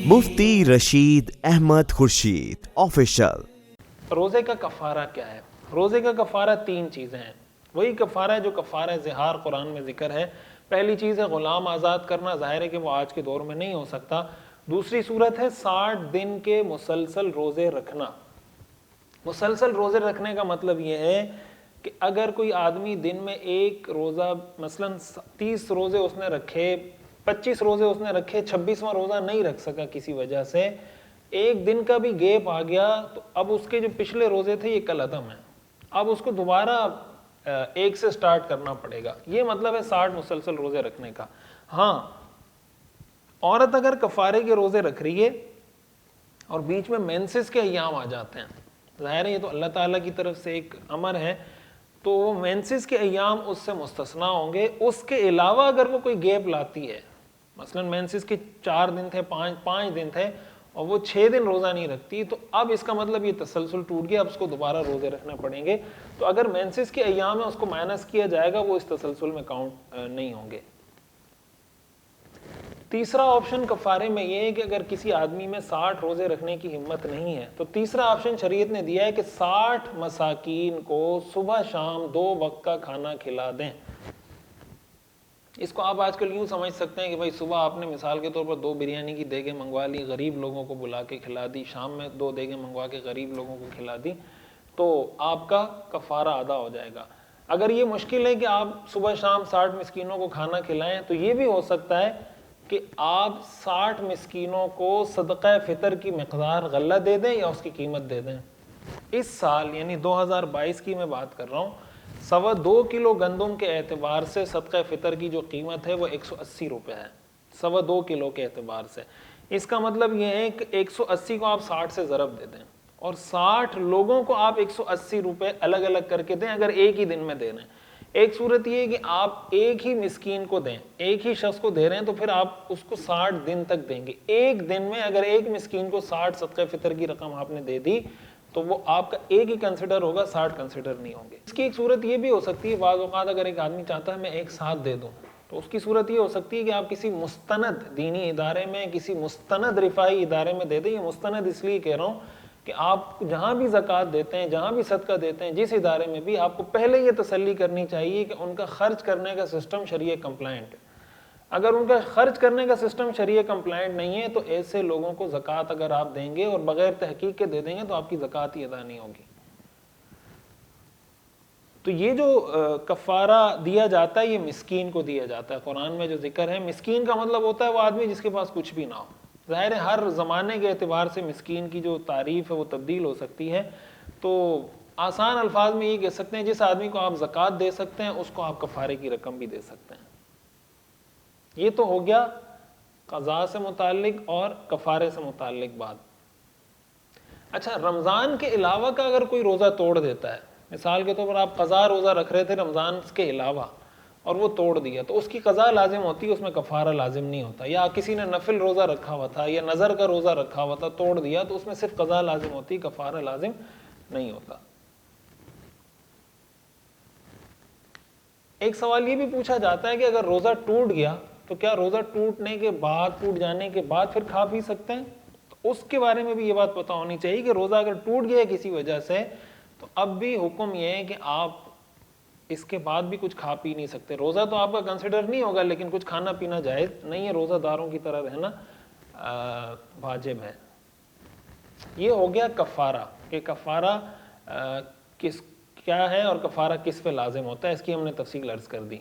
مفتی Rashid Ahmad Khurshid official. روزے کا کفارہ کیا ہے؟ روزے کا کفارہ تین چیزیں ہیں، وہی کفارہ ہے جو کفارہ ظہار قرآن میں ذکر ہے۔ پہلی چیز ہے غلام آزاد کرنا، ظاہر ہے کہ وہ آج کے دور میں نہیں ہو سکتا۔ دوسری صورت ہے 60 دن کے مسلسل روزے رکھنا۔ مسلسل روزے رکھنے کا مطلب یہ ہے کہ اگر کوئی آدمی دن میں ایک روزہ مثلا 30 روزے اس نے رکھے، 25 روزے اس نے رکھے، 26واں روزہ نہیں رکھ سکا کسی وجہ سے، ایک دن کا بھی گیپ آ گیا تو اب اس کے جو پچھلے روزے تھے یہ کل عدم ہیں، اب اس کو دوبارہ ایک سے سٹارٹ کرنا پڑے گا۔ یہ مطلب ہے 60 مسلسل روزے رکھنے کا۔ ہاں، عورت اگر کفارے کے روزے رکھ رہی ہے اور بیچ میں مینسز کے ایام آ جاتے ہیں، ظاہر ہے یہ تو اللہ تعالیٰ کی طرف سے ایک امر ہے، تو وہ مینسز کے ایام اس سے مستثنا ہوں گے۔ اس کے علاوہ اگر وہ کوئی گیپ لاتی ہے، مثلا مینسز کے 4 دن تھے، 5 دن تھے اور وہ 6 دن روزہ نہیں رکھتی، تو اب اس کا مطلب یہ تسلسل ٹوٹ گیا، اب اس کو دوبارہ روزے رکھنے پڑیں گے۔ تو اگر مینسز کے ایام میں اس کو مائنس کیا جائے گا، وہ اس تسلسل میں کاؤنٹ نہیں ہوں گے۔ تیسرا آپشن کفارے میں یہ ہے کہ اگر کسی آدمی میں 60 روزے رکھنے کی ہمت نہیں ہے تو تیسرا آپشن شریعت نے دیا ہے کہ 60 مساکین کو صبح شام 2 وقت کا کھانا کھلا دیں۔ اس کو آپ آج کل یوں سمجھ سکتے ہیں کہ بھائی صبح آپ نے مثال کے طور پر 2 بریانی کی دیگیں منگوا لی، غریب لوگوں کو بلا کے کھلا دی، شام میں 2 دیگیں منگوا کے غریب لوگوں کو کھلا دی، تو آپ کا کفارہ ادا ہو جائے گا۔ اگر یہ مشکل ہے کہ آپ صبح شام 60 مسکینوں کو کھانا کھلائیں، تو یہ بھی ہو سکتا ہے کہ آپ 60 مسکینوں کو صدقہ فطر کی مقدار غلہ دے دیں یا اس کی قیمت دے دیں۔ اس سال یعنی 2022 کی میں بات کر رہا ہوں، 2.25 کلو گندم کے اعتبار سے صدقہ فطر کی جو قیمت ہے وہ 180 روپے ہے، 2.25 کلو کے اعتبار سے۔ اس کا مطلب یہ ہے کہ 180 کو آپ 60 سے ضرب دے دیں اور 60 لوگوں کو آپ 180 روپے الگ الگ کر کے دیں اگر ایک ہی دن میں دے رہے ہیں۔ ایک صورت یہ ہے کہ آپ ایک ہی مسکین کو دیں، ایک ہی شخص کو دے رہے ہیں تو پھر آپ اس کو 60 دن تک دیں گے۔ ایک دن میں اگر ایک مسکین کو 60 صدقہ فطر کی رقم آپ نے دے دی تو وہ آپ کا ایک ہی کنسیڈر ہوگا، 60 کنسیڈر نہیں ہوں گے۔ اس کی ایک صورت یہ بھی ہو سکتی ہے، بعض اوقات اگر ایک آدمی چاہتا ہے میں ایک ساتھ دے دوں، تو اس کی صورت یہ ہو سکتی ہے کہ آپ کسی مستند دینی ادارے میں، کسی مستند رفاہی ادارے میں دے دیں۔ یہ مستند اس لیے کہہ رہا ہوں کہ آپ جہاں بھی زکوٰۃ دیتے ہیں، جہاں بھی صدقہ دیتے ہیں، جس ادارے میں بھی، آپ کو پہلے یہ تسلی کرنی چاہیے کہ ان کا خرچ کرنے کا سسٹم شریعہ کمپلائنٹ ہے۔ اگر ان کا خرچ کرنے کا سسٹم شریعہ کمپلائنٹ نہیں ہے تو ایسے لوگوں کو زکوٰۃ اگر آپ دیں گے اور بغیر تحقیق کے دے دیں گے تو آپ کی زکوٰۃ ہی ادا نہیں ہوگی۔ تو یہ جو کفارہ دیا جاتا ہے یہ مسکین کو دیا جاتا ہے۔ قرآن میں جو ذکر ہے، مسکین کا مطلب ہوتا ہے وہ آدمی جس کے پاس کچھ بھی نہ ہو۔ ظاہر ہے ہر زمانے کے اعتبار سے مسکین کی جو تعریف ہے وہ تبدیل ہو سکتی ہے، تو آسان الفاظ میں یہ کہہ سکتے ہیں جس آدمی کو آپ زکوٰۃ دے سکتے ہیں اس کو آپ کفارے کی رقم بھی دے سکتے ہیں۔ یہ تو ہو گیا قضاء سے متعلق اور کفارے سے متعلق بات۔ اچھا، رمضان کے علاوہ کا اگر کوئی روزہ توڑ دیتا ہے، مثال کے طور پر آپ قضاء روزہ رکھ رہے تھے رمضان کے علاوہ اور وہ توڑ دیا، تو اس کی قضاء لازم ہوتی ہے، اس میں کفارہ لازم نہیں ہوتا۔ یا کسی نے نفل روزہ رکھا ہوا تھا یا نظر کا روزہ رکھا ہوا تھا، توڑ دیا، تو اس میں صرف قضاء لازم ہوتی، کفارہ لازم نہیں ہوتا۔ ایک سوال یہ بھی پوچھا جاتا ہے کہ اگر روزہ ٹوٹ گیا تو کیا روزہ ٹوٹنے کے بعد، ٹوٹ جانے کے بعد پھر کھا پی سکتے ہیں؟ تو اس کے بارے میں بھی یہ بات پتہ ہونی چاہیے کہ روزہ اگر ٹوٹ گیا کسی وجہ سے تو اب بھی حکم یہ ہے کہ آپ اس کے بعد بھی کچھ کھا پی نہیں سکتے۔ روزہ تو آپ کا کنسیڈر نہیں ہوگا لیکن کچھ کھانا پینا جائز نہیں ہے، روزہ داروں کی طرح رہنا واجب ہے۔ یہ ہو گیا کفارہ، کہ کفارہ کیا ہے اور کفارہ کس پہ لازم ہوتا ہے، اس کی ہم نے تفصیل عرض کر دی۔